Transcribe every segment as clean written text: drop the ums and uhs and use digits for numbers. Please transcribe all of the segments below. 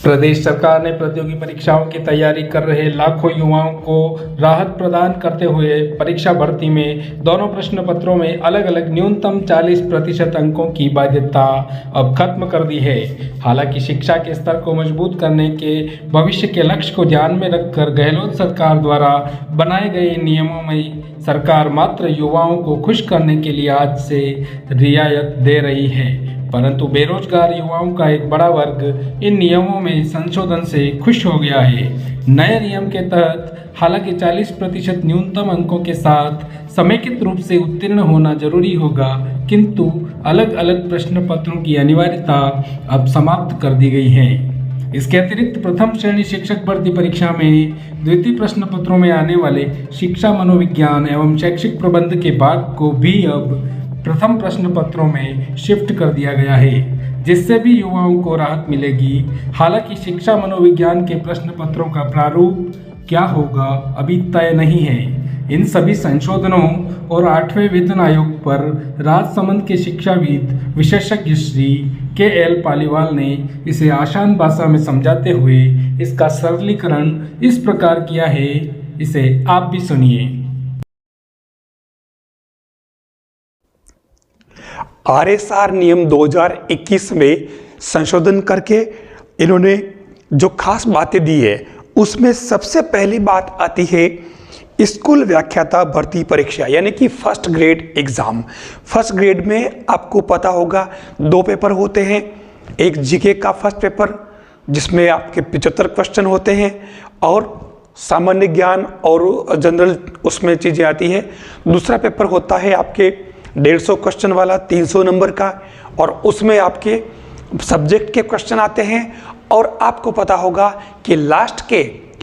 प्रदेश सरकार ने प्रतियोगी परीक्षाओं की तैयारी कर रहे लाखों युवाओं को राहत प्रदान करते हुए परीक्षा भर्ती में दोनों प्रश्न पत्रों में अलग अलग न्यूनतम 40% अंकों की बाध्यता अब खत्म कर दी है। हालांकि शिक्षा के स्तर को मजबूत करने के भविष्य के लक्ष्य को ध्यान में रखकर गहलोत सरकार द्वारा बनाए गए नियमों में सरकार मात्र युवाओं को खुश करने के लिए आज से रियायत दे रही है, परंतु बेरोजगार युवाओं का एक बड़ा वर्ग इन नियमों में संशोधन से खुश हो गया है। नए नियम के तहत हालांकि 40% न्यूनतम अंकों के साथ समेकित रूप से उत्तीर्ण होना जरूरी होगा, किंतु अलग अलग प्रश्न पत्रों की अनिवार्यता अब समाप्त कर दी गई है। इसके अतिरिक्त प्रथम श्रेणी शिक्षक भर्ती परीक्षा में द्वितीय प्रश्न पत्रों में आने वाले शिक्षा मनोविज्ञान एवं शैक्षिक प्रबंध के भाग को भी अब प्रथम प्रश्न पत्रों में शिफ्ट कर दिया गया है, जिससे भी युवाओं को राहत मिलेगी। हालांकि शिक्षा मनोविज्ञान के प्रश्न पत्रों का प्रारूप क्या होगा अभी तय नहीं है। इन सभी संशोधनों और 8वें वेतन आयोग पर राजसमंद के शिक्षाविद विशेषज्ञ श्री KL पालीवाल ने इसे आसान भाषा में समझाते हुए इसका सरलीकरण इस प्रकार किया है, इसे आप भी सुनिए। RSR नियम 2021 में संशोधन करके इन्होंने जो खास बातें दी है उसमें सबसे पहली बात आती है स्कूल व्याख्याता भर्ती परीक्षा, यानी कि first grade exam. First grade में आपको पता होगा 2 पेपर होते हैं। एक जीके का फर्स्ट पेपर जिसमें आपके 75 क्वेश्चन होते हैं और सामान्य ज्ञान और जनरल उसमें चीज़ें आती है। दूसरा पेपर होता है आपके 150 क्वेश्चन वाला 300 नंबर का, और उसमें आपके सब्जेक्ट के क्वेश्चन आते हैं। और आपको पता होगा कि लास्ट के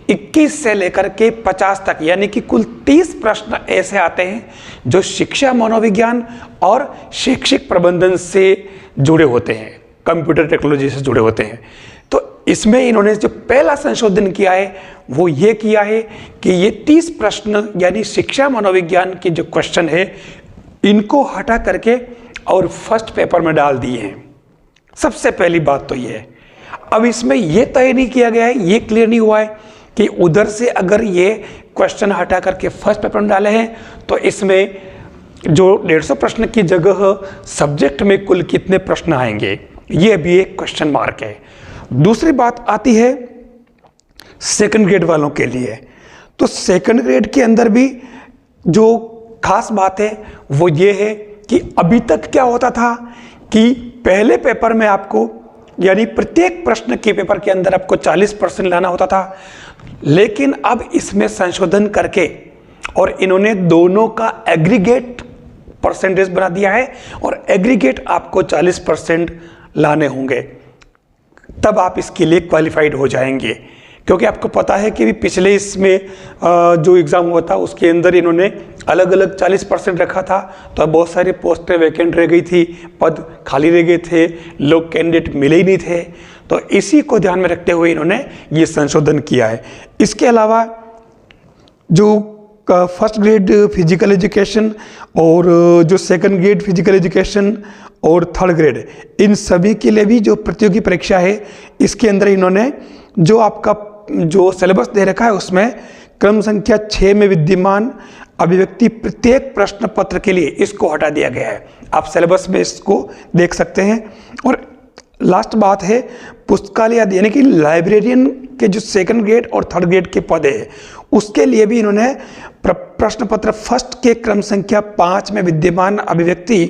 21 से लेकर के 50 तक, यानी कि कुल 30 प्रश्न ऐसे आते हैं जो शिक्षा मनोविज्ञान और शैक्षिक प्रबंधन से जुड़े होते हैं, कंप्यूटर टेक्नोलॉजी से जुड़े होते हैं। तो इसमें इन्होंने जो पहला संशोधन किया है वो ये किया है कि ये 30 प्रश्न यानी शिक्षा मनोविज्ञान के जो क्वेश्चन है इनको हटा करके और फर्स्ट पेपर में डाल दिए हैं। सबसे पहली बात तो ये है। अब इसमें ये तय नहीं किया गया है, ये क्लियर नहीं हुआ है कि उधर से अगर ये क्वेश्चन हटा करके फर्स्ट पेपर में डाले हैं तो इसमें जो 150 प्रश्न की जगह सब्जेक्ट में कुल कितने प्रश्न आएंगे, ये भी एक क्वेश्चन मार्क है। दूसरी बात आती है सेकंड ग्रेड वालों के लिए। तो सेकंड ग्रेड के अंदर भी जो खास बात है वो ये है कि अभी तक क्या होता था कि पहले पेपर में आपको यानी प्रत्येक प्रश्न के पेपर के अंदर आपको 40% लाना होता था, लेकिन अब इसमें संशोधन करके और इन्होंने दोनों का एग्रीगेट परसेंटेज बना दिया है और एग्रीगेट आपको 40% लाने होंगे, तब आप इसके लिए क्वालिफाइड हो जाएंगे। क्योंकि आपको पता है कि पिछले इसमें जो एग्ज़ाम हुआ था उसके अंदर इन्होंने अलग अलग 40% रखा था, तो बहुत सारी पोस्टें वैकेंट रह गई थी, पद खाली रह गए थे, लोग कैंडिडेट मिले ही नहीं थे। तो इसी को ध्यान में रखते हुए इन्होंने ये संशोधन किया है। इसके अलावा जो फर्स्ट ग्रेड फिजिकल एजुकेशन और जो सेकंड ग्रेड फिजिकल एजुकेशन और थर्ड ग्रेड, इन सभी के लिए भी जो प्रतियोगी परीक्षा है इसके अंदर इन्होंने जो आपका जो सिलेबस दे रखा है उसमें क्रम संख्या 6 में विद्यमान अभिव्यक्ति प्रत्येक प्रश्न पत्र के लिए इसको हटा दिया गया है। आप सिलेबस में इसको देख सकते हैं। और लास्ट बात है पुस्तकालय आदि, यानी कि लाइब्रेरियन के जो सेकंड ग्रेड और थर्ड ग्रेड के पद है उसके लिए भी इन्होंने प्रश्न पत्र फर्स्ट के क्रम संख्या 5 में विद्यमान अभिव्यक्ति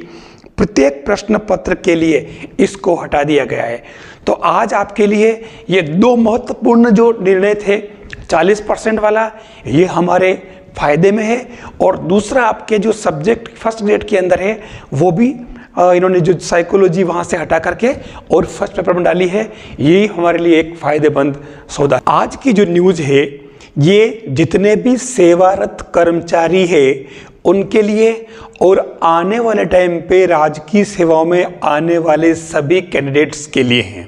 प्रत्येक प्रश्न पत्र के लिए इसको हटा दिया गया है। तो आज आपके लिए ये 2 महत्वपूर्ण जो निर्णय थे, 40% वाला ये हमारे फायदे में है, और दूसरा आपके जो सब्जेक्ट फर्स्ट ग्रेड के अंदर है वो भी इन्होंने जो साइकोलॉजी वहाँ से हटा करके और फर्स्ट पेपर में डाली है, यही हमारे लिए एक फ़ायदेमंद सौदा। आज की जो न्यूज़ है ये जितने भी सेवारत कर्मचारी है उनके लिए और आने वाले टाइम पे राजकीय सेवाओं में आने वाले सभी कैंडिडेट्स के लिए हैं।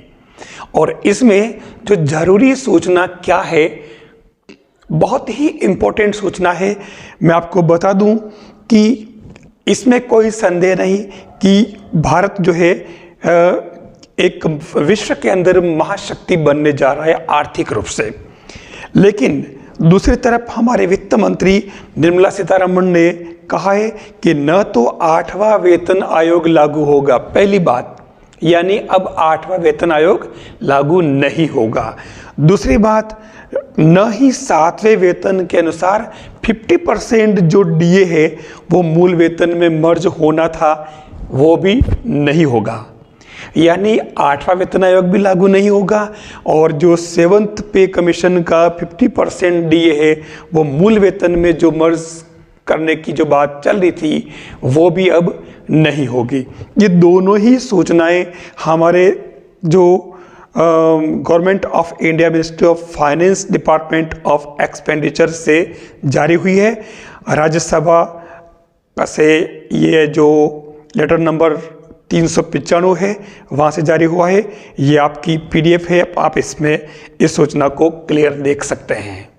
और इसमें जो ज़रूरी सूचना क्या है, बहुत ही इम्पोर्टेंट सूचना है। मैं आपको बता दूं कि इसमें कोई संदेह नहीं कि भारत जो है एक विश्व के अंदर महाशक्ति बनने जा रहा है आर्थिक रूप से। लेकिन दूसरी तरफ हमारे वित्त मंत्री निर्मला सीतारमण ने कहा है कि न तो 8वां वेतन आयोग लागू होगा, पहली बात, यानी अब 8वां वेतन आयोग लागू नहीं होगा। दूसरी बात, न ही 7वें वेतन के अनुसार 50% जो डीए है वो मूल वेतन में मर्ज होना था, वो भी नहीं होगा। यानी 8वां वेतन आयोग भी लागू नहीं होगा और जो 7th पे कमीशन का 50% डीए है वो मूल वेतन में जो मर्ज करने की जो बात चल रही थी वो भी अब नहीं होगी। ये दोनों ही सूचनाएं हमारे जो government of India ministry of finance department of expenditure से जारी हुई है। राज्यसभा से ये जो लेटर नंबर 395 है वहाँ से जारी हुआ है। ये आपकी PDF है, आप इसमें इस सूचना को क्लियर देख सकते हैं।